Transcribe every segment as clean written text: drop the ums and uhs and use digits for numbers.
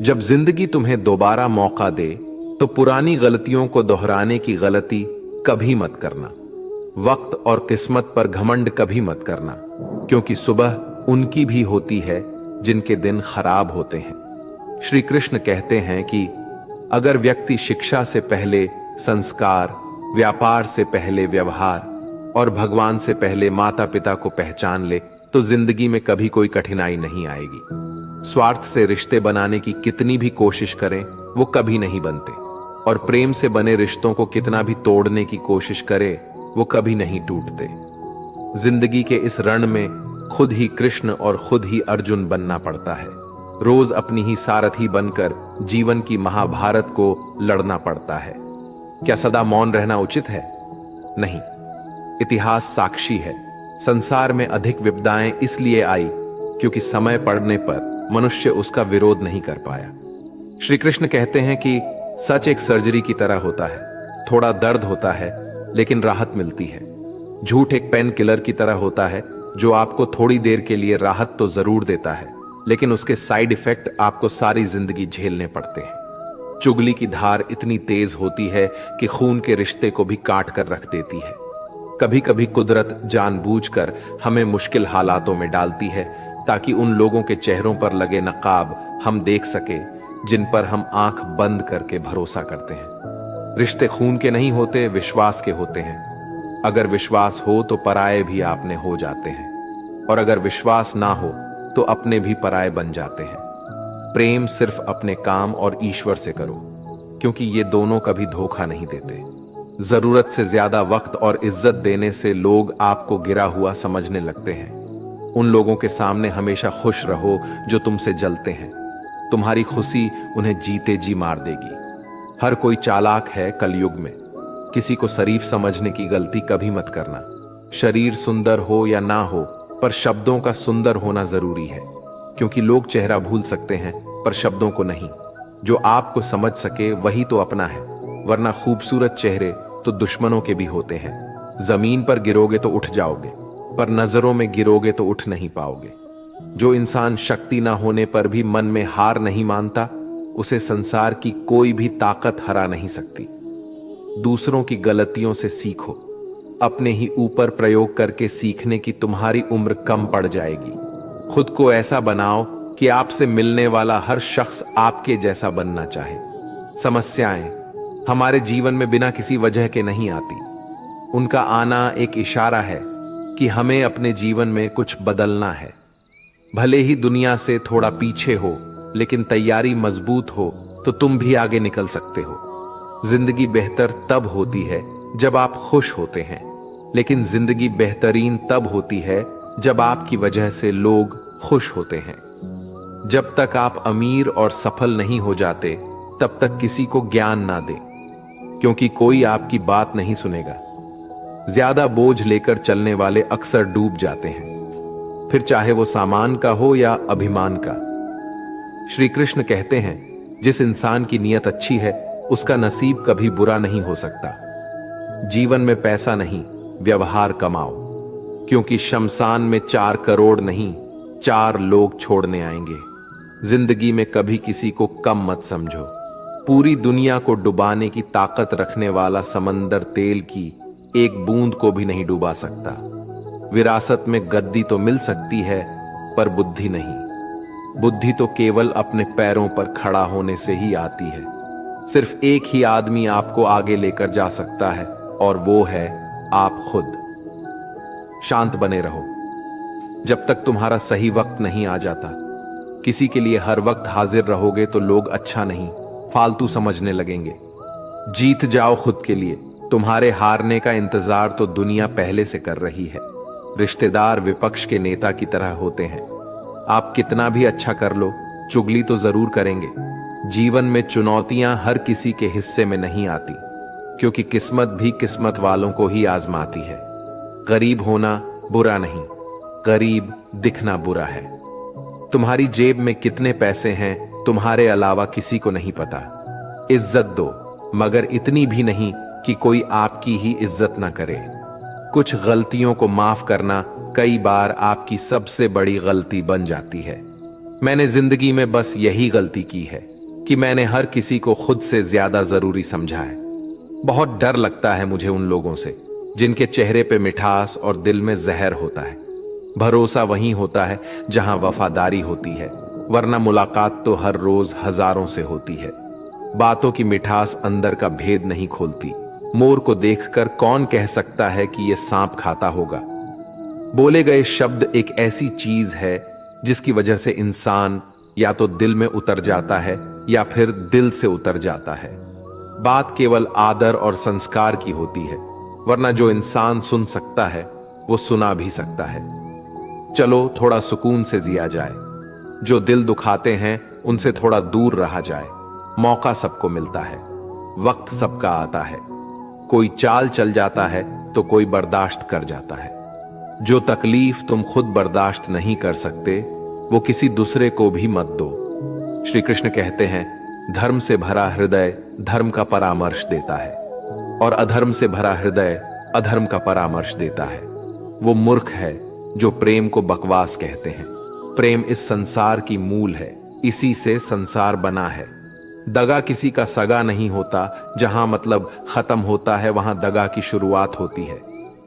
जब जिंदगी तुम्हें दोबारा मौका दे तो पुरानी गलतियों को दोहराने की गलती कभी मत करना। वक्त और किस्मत पर घमंड कभी मत करना, क्योंकि सुबह उनकी भी होती है जिनके दिन खराब होते हैं। श्री कृष्ण कहते हैं कि अगर व्यक्ति शिक्षा से पहले संस्कार, व्यापार से पहले व्यवहार और भगवान से पहले माता पिता को पहचान ले तो जिंदगी में कभी कोई कठिनाई नहीं आएगी। स्वार्थ से रिश्ते बनाने की कितनी भी कोशिश करें वो कभी नहीं बनते, और प्रेम से बने रिश्तों को कितना भी तोड़ने की कोशिश करे वो कभी नहीं टूटते। जिंदगी के इस रण में खुद ही कृष्ण और खुद ही अर्जुन बनना पड़ता है। रोज अपनी ही सारथी बनकर जीवन की महाभारत को लड़ना पड़ता है। क्या सदा मौन रहना उचित है? नहीं। इतिहास साक्षी है, संसार में अधिक विपदाएं इसलिए आई क्योंकि समय पड़ने पर मनुष्य उसका विरोध नहीं कर पाया। श्री कृष्ण कहते हैं कि सच एक सर्जरी की तरह होता है, थोड़ा दर्द होता है लेकिन राहत मिलती है। झूठ एक पेन किलर की तरह होता है जो आपको थोड़ी देर के लिए राहत तो जरूर देता है, लेकिन उसके साइड इफेक्ट आपको सारी जिंदगी झेलने पड़ते हैं। चुगली की धार इतनी तेज होती है कि खून के रिश्ते को भी काट कर रख देती है। कभी कभी कुदरत जानबूझकर हमें मुश्किल हालातों में डालती है ताकि उन लोगों के चेहरों पर लगे नकाब हम देख सके जिन पर हम आंख बंद करके भरोसा करते हैं। रिश्ते खून के नहीं होते, विश्वास के होते हैं। अगर विश्वास हो तो पराये भी आपने हो जाते हैं, और अगर विश्वास ना हो तो अपने भी पराये बन जाते हैं। प्रेम सिर्फ अपने काम और ईश्वर से करो, क्योंकि ये दोनों कभी धोखा नहीं देते। जरूरत से ज्यादा वक्त और इज्जत देने से लोग आपको गिरा हुआ समझने लगते हैं। उन लोगों के सामने हमेशा खुश रहो जो तुमसे जलते हैं। तुम्हारी खुशी उन्हें जीते जी मार देगी। हर कोई चालाक है कलयुग में। किसी को शरीफ समझने की गलती कभी मत करना। शरीर सुंदर हो या ना हो, पर शब्दों का सुंदर होना जरूरी है, क्योंकि लोग चेहरा भूल सकते हैं पर शब्दों को नहीं। जो आपको समझ सके वही तो अपना है, वरना खूबसूरत चेहरे तो दुश्मनों के भी होते हैं। जमीन पर गिरोगे तो उठ जाओगे, पर नजरों में गिरोगे तो उठ नहीं पाओगे। जो इंसान शक्ति ना होने पर भी मन में हार नहीं मानता, उसे संसार की कोई भी ताकत हरा नहीं सकती। दूसरों की गलतियों से सीखो, अपने ही ऊपर प्रयोग करके सीखने की तुम्हारी उम्र कम पड़ जाएगी। खुद को ऐसा बनाओ कि आपसे मिलने वाला हर शख्स आपके जैसा बनना चाहे। समस्याएं हमारे जीवन में बिना किसी वजह के नहीं आती। उनका आना एक इशारा है कि हमें अपने जीवन में कुछ बदलना है। भले ही दुनिया से थोड़ा पीछे हो, लेकिन तैयारी मजबूत हो तो तुम भी आगे निकल सकते हो। जिंदगी बेहतर तब होती है जब आप खुश होते हैं, लेकिन जिंदगी बेहतरीन तब होती है जब आपकी वजह से लोग खुश होते हैं। जब तक आप अमीर और सफल नहीं हो जाते तब तक किसी को ज्ञान ना दें, क्योंकि कोई आपकी बात नहीं सुनेगा। ज्यादा बोझ लेकर चलने वाले अक्सर डूब जाते हैं, फिर चाहे वो सामान का हो या अभिमान का। श्री कृष्ण कहते हैं, जिस इंसान की नीयत अच्छी है उसका नसीब कभी बुरा नहीं हो सकता। जीवन में पैसा नहीं, व्यवहार कमाओ, क्योंकि शमशान में 4 करोड़ नहीं 4 लोग छोड़ने आएंगे। जिंदगी में कभी किसी को कम मत समझो। पूरी दुनिया को डुबाने की ताकत रखने वाला समंदर तेल की एक बूंद को भी नहीं डुबा सकता। विरासत में गद्दी तो मिल सकती है, पर बुद्धि नहीं। बुद्धि तो केवल अपने पैरों पर खड़ा होने से ही आती है। सिर्फ एक ही आदमी आपको आगे लेकर जा सकता है, और वो है आप खुद। शांत बने रहो जब तक तुम्हारा सही वक्त नहीं आ जाता। किसी के लिए हर वक्त हाजिर रहोगे तो लोग अच्छा नहीं, फालतू समझने लगेंगे। जीत जाओ खुद के लिए। तुम्हारे हारने का इंतजार तो दुनिया पहले से कर रही है। रिश्तेदार विपक्ष के नेता की तरह होते हैं। आप कितना भी अच्छा कर लो, चुगली तो जरूर करेंगे। जीवन में चुनौतियां हर किसी के हिस्से में नहीं आती, क्योंकि किस्मत भी किस्मत वालों को ही आजमाती है। गरीब होना बुरा नहीं, गरीब दिखना बुरा है। तुम्हारी जेब में कितने पैसे हैं तुम्हारे अलावा किसी को नहीं पता। इज्जत दो, मगर इतनी भी नहीं कि कोई आपकी ही इज्जत ना करे। कुछ गलतियों को माफ करना कई बार आपकी सबसे बड़ी गलती बन जाती है। मैंने जिंदगी में बस यही गलती की है कि मैंने हर किसी को खुद से ज्यादा जरूरी समझा है। बहुत डर लगता है मुझे उन लोगों से जिनके चेहरे पे मिठास और दिल में जहर होता है। भरोसा वहीं होता है जहां वफादारी होती है, वरना मुलाकात तो हर रोज हजारों से होती है। बातों की मिठास अंदर का भेद नहीं खोलती। मोर को देखकर कौन कह सकता है कि यह सांप खाता होगा। बोले गए शब्द एक ऐसी चीज है जिसकी वजह से इंसान या तो दिल में उतर जाता है या फिर दिल से उतर जाता है। बात केवल आदर और संस्कार की होती है, वरना जो इंसान सुन सकता है वो सुना भी सकता है। चलो थोड़ा सुकून से जिया जाए। जो दिल दुखाते हैं उनसे थोड़ा दूर रहा जाए। मौका सबको मिलता है, वक्त सबका आता है। कोई चाल चल जाता है तो कोई बर्दाश्त कर जाता है। जो तकलीफ तुम खुद बर्दाश्त नहीं कर सकते वो किसी दूसरे को भी मत दो। श्री कृष्ण कहते हैं, धर्म से भरा हृदय धर्म का परामर्श देता है और अधर्म से भरा हृदय अधर्म का परामर्श देता है। वो मूर्ख है जो प्रेम को बकवास कहते हैं। प्रेम इस संसार की मूल है, इसी से संसार बना है। दगा किसी का सगा नहीं होता। जहां मतलब खत्म होता है वहां दगा की शुरुआत होती है।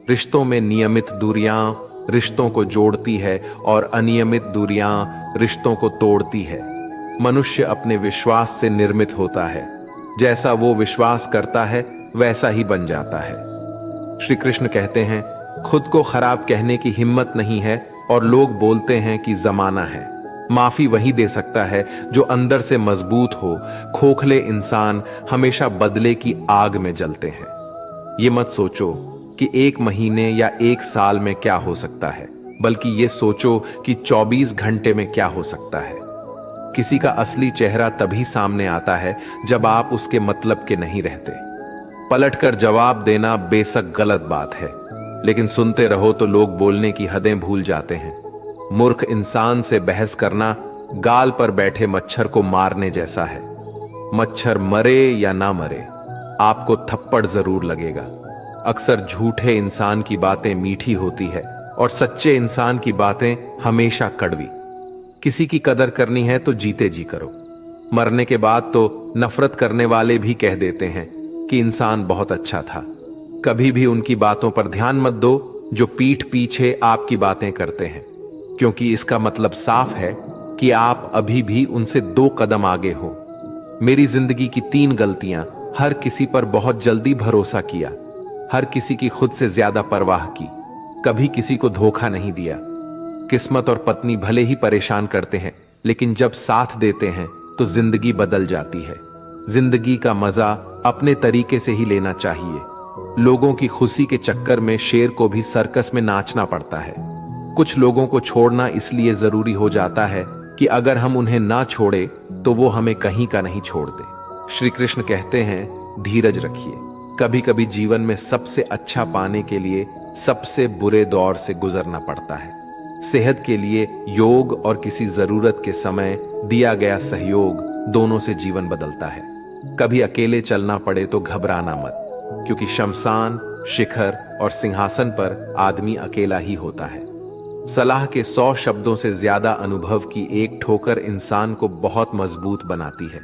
रिश्तों में नियमित दूरियां रिश्तों को जोड़ती है और अनियमित दूरियां रिश्तों को तोड़ती है। मनुष्य अपने विश्वास से निर्मित होता है। जैसा वो विश्वास करता है वैसा ही बन जाता है। श्री कृष्ण कहते हैं, खुद को खराब कहने की हिम्मत नहीं है और लोग बोलते हैं कि जमाना है। माफी वही दे सकता है जो अंदर से मजबूत हो। खोखले इंसान हमेशा बदले की आग में जलते हैं। ये मत सोचो कि 1 महीने या 1 साल में क्या हो सकता है, बल्कि ये सोचो कि 24 घंटे में क्या हो सकता है। किसी का असली चेहरा तभी सामने आता है जब आप उसके मतलब के नहीं रहते। पलटकर जवाब देना बेशक गलत बात है, लेकिन सुनते रहो तो लोग बोलने की हदें भूल जाते हैं। मूर्ख इंसान से बहस करना गाल पर बैठे मच्छर को मारने जैसा है। मच्छर मरे या ना मरे, आपको थप्पड़ जरूर लगेगा। अक्सर झूठे इंसान की बातें मीठी होती है और सच्चे इंसान की बातें हमेशा कड़वी। किसी की कदर करनी है तो जीते जी करो। मरने के बाद तो नफरत करने वाले भी कह देते हैं कि इंसान बहुत अच्छा था। कभी भी उनकी बातों पर ध्यान मत दो जो पीठ पीछे आपकी बातें करते हैं, क्योंकि इसका मतलब साफ है कि आप अभी भी उनसे 2 कदम आगे हो। मेरी जिंदगी की 3 गलतियां: हर किसी पर बहुत जल्दी भरोसा किया, हर किसी की खुद से ज्यादा परवाह की, कभी किसी को धोखा नहीं दिया। किस्मत और पत्नी भले ही परेशान करते हैं, लेकिन जब साथ देते हैं तो जिंदगी बदल जाती है। जिंदगी का मजा अपने तरीके से ही लेना चाहिए। लोगों की खुशी के चक्कर में शेर को भी सर्कस में नाचना पड़ता है। कुछ लोगों को छोड़ना इसलिए जरूरी हो जाता है कि अगर हम उन्हें ना छोड़े तो वो हमें कहीं का नहीं छोड़ते। श्री कृष्ण कहते हैं, धीरज रखिए। कभी कभी जीवन में सबसे अच्छा पाने के लिए सबसे बुरे दौर से गुजरना पड़ता है। सेहत के लिए योग और किसी जरूरत के समय दिया गया सहयोग, दोनों से जीवन बदलता है। कभी अकेले चलना पड़े तो घबराना मत, क्योंकि शमशान, शिखर और सिंहासन पर आदमी अकेला ही होता है। सलाह के 100 शब्दों से ज्यादा अनुभव की एक ठोकर इंसान को बहुत मजबूत बनाती है।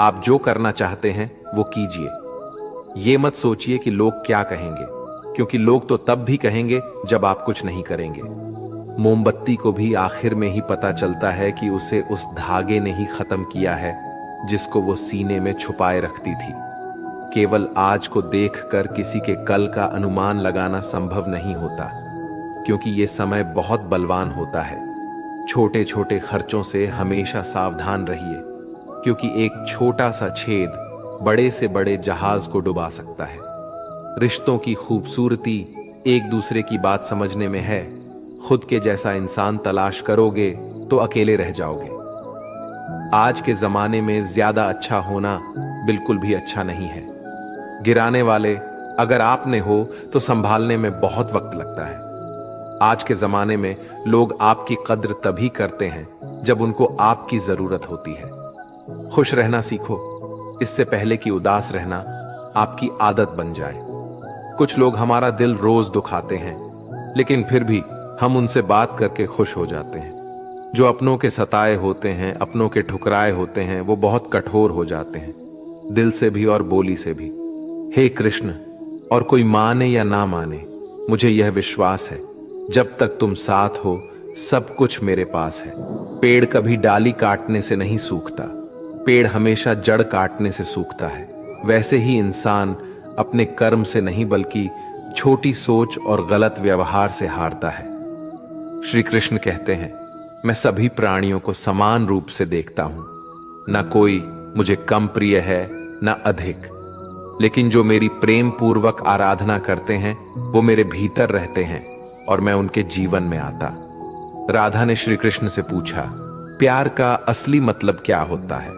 आप जो करना चाहते हैं वो कीजिए। ये मत सोचिए कि लोग क्या कहेंगे, क्योंकि लोग तो तब भी कहेंगे जब आप कुछ नहीं करेंगे। मोमबत्ती को भी आखिर में ही पता चलता है कि उसे उस धागे ने ही खत्म किया है जिसको वो सीने में छुपाए रखती थी। केवल आज को देखकर किसी के कल का अनुमान लगाना संभव नहीं होता, क्योंकि ये समय बहुत बलवान होता है। छोटे छोटे खर्चों से हमेशा सावधान रहिए, क्योंकि एक छोटा सा छेद बड़े से बड़े जहाज को डुबा सकता है। रिश्तों की खूबसूरती एक दूसरे की बात समझने में है। खुद के जैसा इंसान तलाश करोगे तो अकेले रह जाओगे। आज के जमाने में ज्यादा अच्छा होना बिल्कुल भी अच्छा नहीं है। गिराने वाले अगर आपने हो तो संभालने में बहुत वक्त लगता है। आज के जमाने में लोग आपकी कद्र तभी करते हैं जब उनको आपकी जरूरत होती है। खुश रहना सीखो, इससे पहले कि उदास रहना आपकी आदत बन जाए। कुछ लोग हमारा दिल रोज दुखाते हैं, लेकिन फिर भी हम उनसे बात करके खुश हो जाते हैं। जो अपनों के सताए होते हैं, अपनों के ठुकराए होते हैं, वो बहुत कठोर हो जाते हैं, दिल से भी और बोली से भी। हे कृष्ण, और कोई माने या ना माने, मुझे यह विश्वास है जब तक तुम साथ हो सब कुछ मेरे पास है। पेड़ कभी डाली काटने से नहीं सूखता, पेड़ हमेशा जड़ काटने से सूखता है। वैसे ही इंसान अपने कर्म से नहीं बल्कि छोटी सोच और गलत व्यवहार से हारता है। श्री कृष्ण कहते हैं, मैं सभी प्राणियों को समान रूप से देखता हूं, न कोई मुझे कम प्रिय है न अधिक, लेकिन जो मेरी प्रेम पूर्वक आराधना करते हैं वो मेरे भीतर रहते हैं और मैं उनके जीवन में आता। राधा ने श्री कृष्ण से पूछा, प्यार का असली मतलब क्या होता है?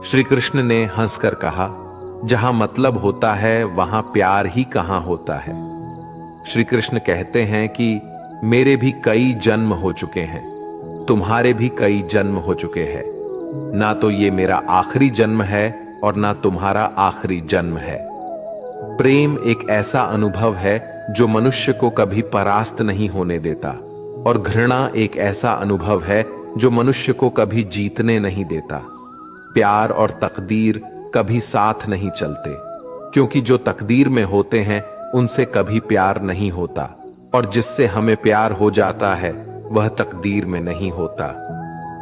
श्री कृष्ण ने हंसकर कहा, जहां मतलब होता है वहां प्यार ही कहां होता है। श्री कृष्ण कहते हैं कि मेरे भी कई जन्म हो चुके हैं, तुम्हारे भी कई जन्म हो चुके हैं, ना तो ये मेरा आखिरी जन्म है और ना तुम्हारा आखिरी जन्म है। प्रेम एक ऐसा अनुभव है जो मनुष्य को कभी परास्त नहीं होने देता, और घृणा एक ऐसा अनुभव है जो मनुष्य को कभी जीतने नहीं देता। प्यार और तकदीर कभी साथ नहीं चलते, क्योंकि जो तकदीर में होते हैं उनसे कभी प्यार नहीं होता, और जिससे हमें प्यार हो जाता है वह तकदीर में नहीं होता।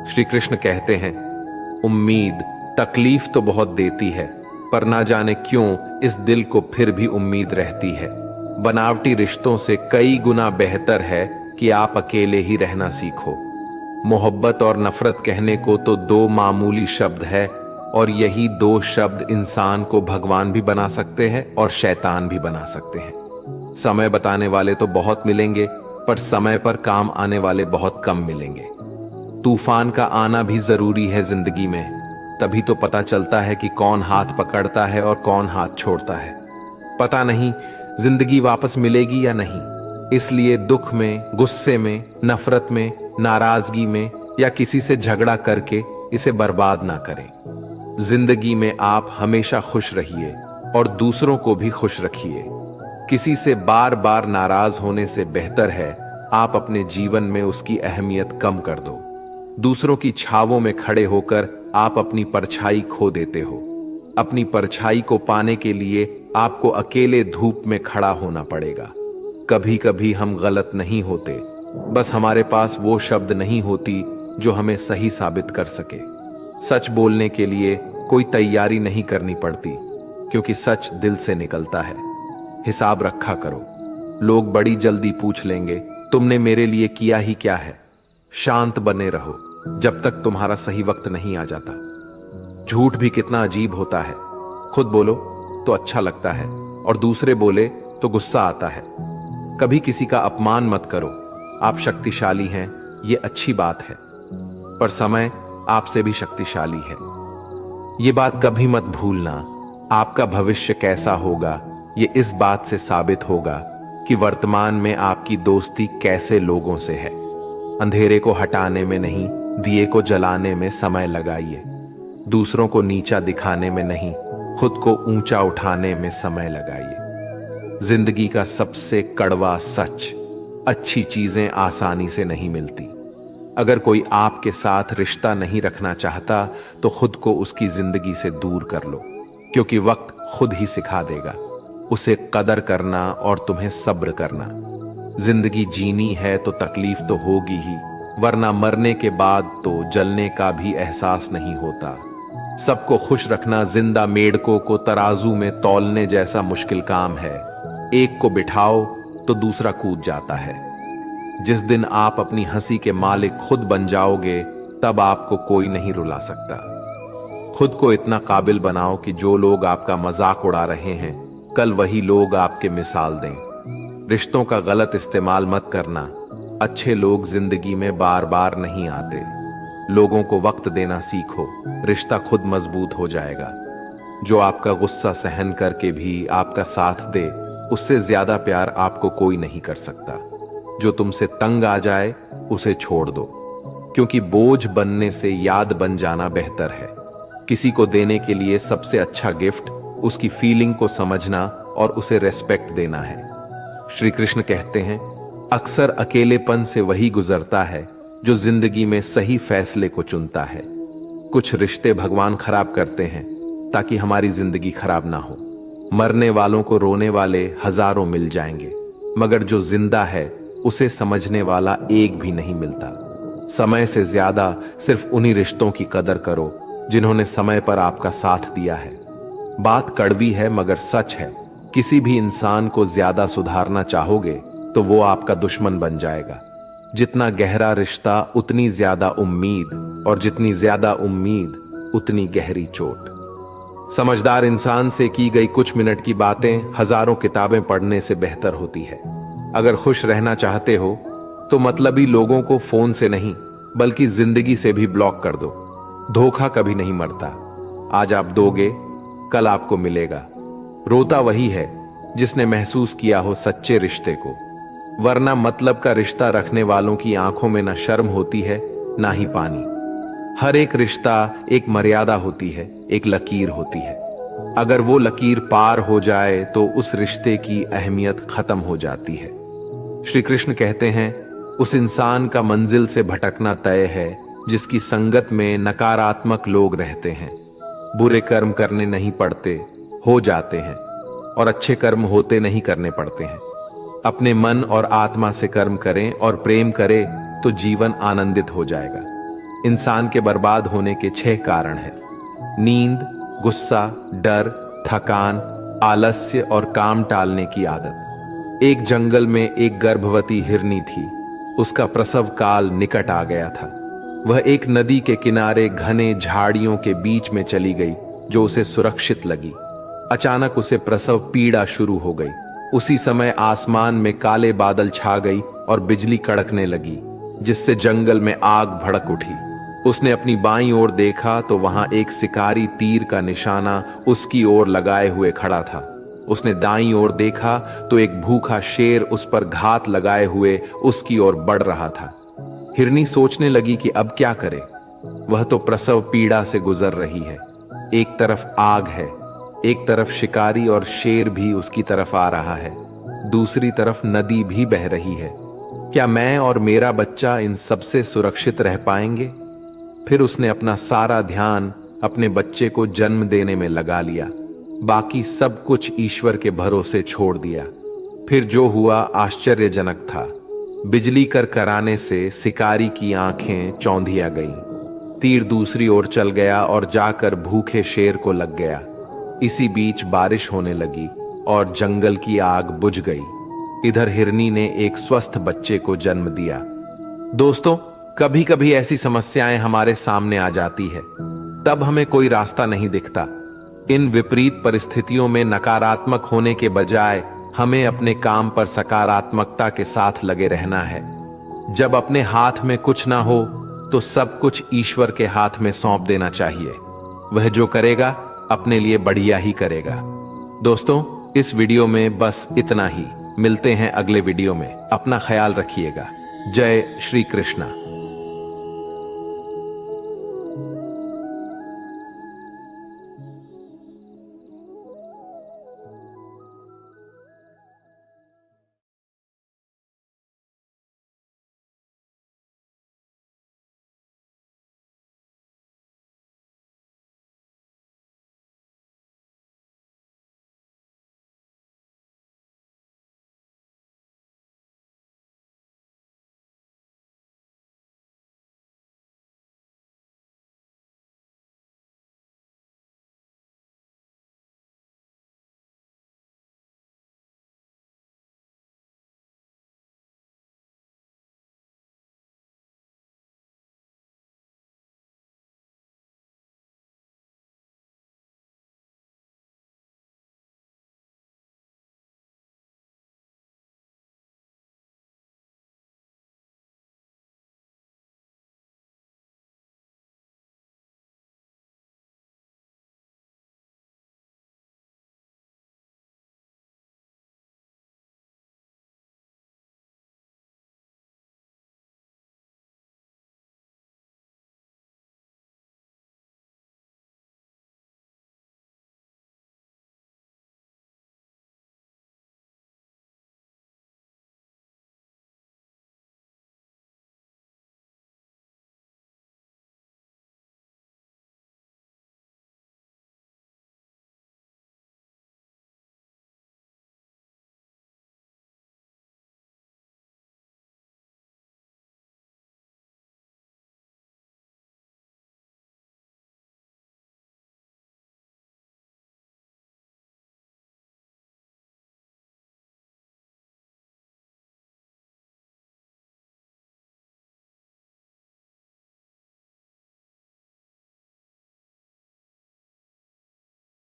श्री कृष्ण कहते हैं, उम्मीद तकलीफ तो बहुत देती है, पर ना जाने क्यों इस दिल को फिर भी उम्मीद रहती है। बनावटी रिश्तों से कई गुना बेहतर है कि आप अकेले ही रहना सीखो। मोहब्बत और नफरत कहने को तो दो मामूली शब्द है, और यही दो शब्द इंसान को भगवान भी बना सकते हैं और शैतान भी बना सकते हैं। समय बताने वाले तो बहुत मिलेंगे, पर समय पर काम आने वाले बहुत कम मिलेंगे। तूफान का आना भी जरूरी है जिंदगी में, तभी तो पता चलता है कि कौन हाथ पकड़ता है और कौन हाथ छोड़ता है। पता नहीं जिंदगी वापस मिलेगी या नहीं, इसलिए दुख में, गुस्से में, नफरत में, नाराजगी में या किसी से झगड़ा करके इसे बर्बाद ना करें। जिंदगी में आप हमेशा खुश रहिए और दूसरों को भी खुश रखिए। किसी से बार बार नाराज होने से बेहतर है आप अपने जीवन में उसकी अहमियत कम कर दो। दूसरों की छावों में खड़े होकर आप अपनी परछाई खो देते हो। अपनी परछाई को पाने के लिए आपको अकेले धूप में खड़ा होना पड़ेगा। कभी कभी हम गलत नहीं होते, बस हमारे पास वो शब्द नहीं होती जो हमें सही साबित कर सके। सच बोलने के लिए कोई तैयारी नहीं करनी पड़ती, क्योंकि सच दिल से निकलता है। हिसाब रखा करो, लोग बड़ी जल्दी पूछ लेंगे तुमने मेरे लिए किया ही क्या है। शांत बने रहो जब तक तुम्हारा सही वक्त नहीं आ जाता। झूठ भी कितना अजीब होता है, खुद बोलो तो अच्छा लगता है और दूसरे बोले तो गुस्सा आता है। कभी किसी का अपमान मत करो, आप शक्तिशाली हैं ये अच्छी बात है, पर समय आपसे भी शक्तिशाली है। ये बात कभी मत भूलना, आपका भविष्य कैसा होगा ये इस बात से साबित होगा कि वर्तमान में आपकी दोस्ती कैसे लोगों से है। अंधेरे को हटाने में नहीं, दिए को जलाने में समय लगाइए। दूसरों को नीचा दिखाने में नहीं, खुद को ऊंचा उठाने में समय लगाइए। जिंदगी का सबसे कड़वा सच, अच्छी चीजें आसानी से नहीं मिलती। अगर कोई आपके साथ रिश्ता नहीं रखना चाहता तो खुद को उसकी जिंदगी से दूर कर लो, क्योंकि वक्त खुद ही सिखा देगा उसे कदर करना और तुम्हें सब्र करना। जिंदगी जीनी है तो तकलीफ तो होगी ही, वरना मरने के बाद तो जलने का भी एहसास नहीं होता। सबको खुश रखना जिंदा मेढकों को तराजू में तौलने जैसा मुश्किल काम है। एक को बिठाओ तो दूसरा कूद जाता है। जिस दिन आप अपनी हंसी के मालिक खुद बन जाओगे तब आपको कोई नहीं रुला सकता। खुद को इतना काबिल बनाओ कि जो लोग आपका मजाक उड़ा रहे हैं कल वही लोग आपके मिसाल दें। रिश्तों का गलत इस्तेमाल मत करना, अच्छे लोग जिंदगी में बार बार नहीं आते। लोगों को वक्त देना सीखो, रिश्ता खुद मजबूत हो जाएगा। जो आपका गुस्सा सहन करके भी आपका साथ दे, उससे ज्यादा प्यार आपको कोई नहीं कर सकता। जो तुमसे तंग आ जाए उसे छोड़ दो, क्योंकि बोझ बनने से याद बन जाना बेहतर है। किसी को देने के लिए सबसे अच्छा गिफ्ट उसकी फीलिंग को समझना और उसे रेस्पेक्ट देना है। श्री कृष्ण कहते हैं, अक्सर अकेलेपन से वही गुजरता है जो जिंदगी में सही फैसले को चुनता है। कुछ रिश्ते भगवान खराब करते हैं ताकि हमारी जिंदगी खराब ना हो। मरने वालों को रोने वाले हजारों मिल जाएंगे, मगर जो जिंदा है उसे समझने वाला एक भी नहीं मिलता। समय से ज्यादा सिर्फ उन्हीं रिश्तों की कदर करो जिन्होंने समय पर आपका साथ दिया है। बात कड़वी है मगर सच है, किसी भी इंसान को ज्यादा सुधारना चाहोगे तो वो आपका दुश्मन बन जाएगा। जितना गहरा रिश्ता उतनी ज्यादा उम्मीद, और जितनी ज्यादा उम्मीद उतनी गहरी चोट। समझदार इंसान से की गई कुछ मिनट की बातें हजारों किताबें पढ़ने से बेहतर होती है। अगर खुश रहना चाहते हो तो मतलबी लोगों को फोन से नहीं बल्कि जिंदगी से भी ब्लॉक कर दो। धोखा कभी नहीं मरता, आज आप दोगे कल आपको मिलेगा। रोता वही है जिसने महसूस किया हो सच्चे रिश्ते को, वरना मतलब का रिश्ता रखने वालों की आंखों में ना शर्म होती है ना ही पानी। हर एक रिश्ता एक मर्यादा होती है, एक लकीर होती है। अगर वो लकीर पार हो जाए तो उस रिश्ते की अहमियत खत्म हो जाती है। श्री कृष्ण कहते हैं, उस इंसान का मंजिल से भटकना तय है जिसकी संगत में नकारात्मक लोग रहते हैं। बुरे कर्म करने नहीं पड़ते, हो जाते हैं, और अच्छे कर्म होते नहीं करने पड़ते हैं। अपने मन और आत्मा से कर्म करें और प्रेम करें तो जीवन आनंदित हो जाएगा। इंसान के बर्बाद होने के 6 कारण हैं: नींद, गुस्सा, डर, थकान, आलस्य और काम टालने की आदत। एक जंगल में एक गर्भवती हिरनी थी। उसका प्रसव काल निकट आ गया था। वह एक नदी के किनारे घने झाड़ियों के बीच में चली गई जो उसे सुरक्षित लगी। अचानक उसे प्रसव पीड़ा शुरू हो गई। उसी समय आसमान में काले बादल छा गई और बिजली कड़कने लगी, जिससे जंगल में आग भड़क उठी। उसने अपनी बाईं ओर देखा तो वहां एक शिकारी तीर का निशाना उसकी ओर लगाए हुए खड़ा था। उसने दाईं ओर देखा तो एक भूखा शेर उस पर घात लगाए हुए उसकी ओर बढ़ रहा था। हिरनी सोचने लगी कि अब क्या करे। वह तो प्रसव पीड़ा से गुजर रही है। एक तरफ आग है, एक तरफ शिकारी और शेर भी उसकी तरफ आ रहा है, दूसरी तरफ नदी भी बह रही है। क्या मैं और मेरा बच्चा इन सबसे सुरक्षित रह पाएंगे? फिर उसने अपना सारा ध्यान अपने बच्चे को जन्म देने में लगा लिया। बाकी सब कुछ ईश्वर के भरोसे छोड़ दिया। फिर जो हुआ आश्चर्यजनक था। बिजली करकराने से शिकारी की आंखें चौंधिया गईं। तीर दूसरी ओर चल गया और जाकर भूखे शेर को लग गया। इसी बीच बारिश होने लगी और जंगल की आग बुझ गई। इधर हिरनी ने एक स्वस्थ बच्चे को जन्म दिया। दोस्तों, कभी कभी ऐसी समस्याएं हमारे सामने आ जाती है, तब हमें कोई रास्ता नहीं दिखता। इन विपरीत परिस्थितियों में नकारात्मक होने के बजाय हमें अपने काम पर सकारात्मकता के साथ लगे रहना है। जब अपने हाथ में कुछ ना हो तो सब कुछ ईश्वर के हाथ में सौंप देना चाहिए। वह जो करेगा अपने लिए बढ़िया ही करेगा। दोस्तों, इस वीडियो में बस इतना ही। मिलते हैं अगले वीडियो में। अपना ख्याल रखिएगा। जय श्री कृष्णा।